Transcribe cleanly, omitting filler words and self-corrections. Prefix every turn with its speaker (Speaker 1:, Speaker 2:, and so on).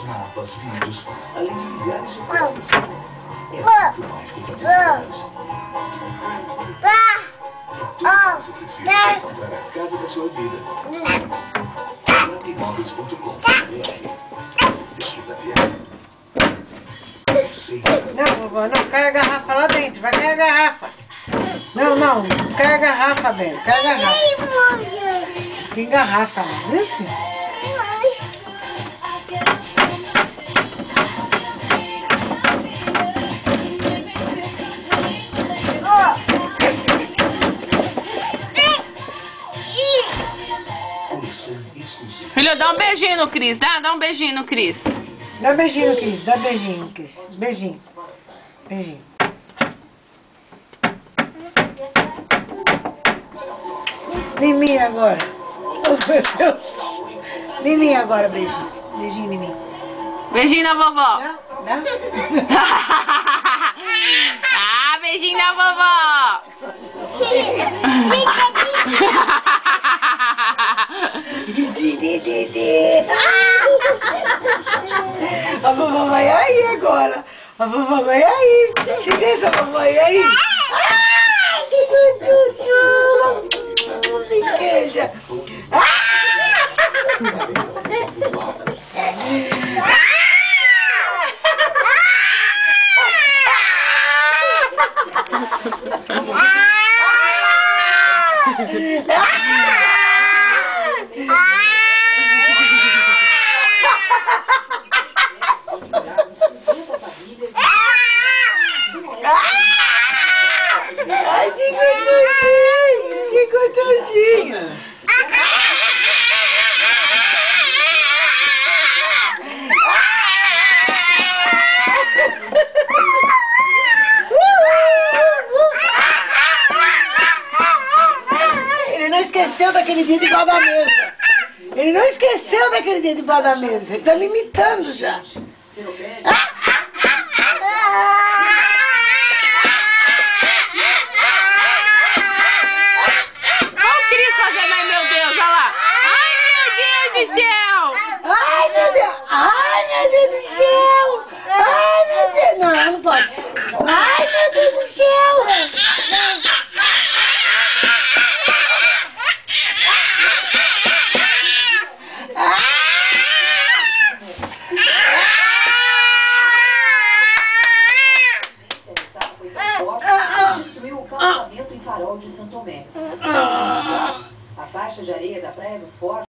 Speaker 1: fotos, mapas, vídeos, além de milhares de fotos. É muito mais que classificados. Você precisa para encontrar a casa da sua vida. Zapimóveis.com.br. Se pesquisar
Speaker 2: Não, vovó, não, cai a garrafa lá dentro, vai cair a garrafa. Não, não, cai a garrafa dentro, cai a garrafa. Tem garrafa lá, viu, filho?
Speaker 3: Filho, dá um beijinho no Cris, dá um beijinho no Cris.
Speaker 2: Dá beijinho, Cris, dá beijinho, Cris. Beijinho. Beijinho. Em mim agora. Oh, meu Deus. Em mim agora, beijinho. Beijinho em mim.
Speaker 3: Beijinho na vovó.
Speaker 2: Dá?
Speaker 3: Ah, beijinho na vovó.
Speaker 2: A vovó vai aí agora. A vovó vai aí. Cadê essa vovó aí? Ai, que gostoso. Riqueja. Ai, que gostosinho! Que gostosinho! Ele não esqueceu daquele dia debaixo da mesa. Ele não esqueceu daquele dia debaixo da mesa. Ele tá me imitando já. Ai, meu Deus! Ai, meu Deus do céu! Ai, meu Deus! Não, não pode! Ai, meu Deus do céu!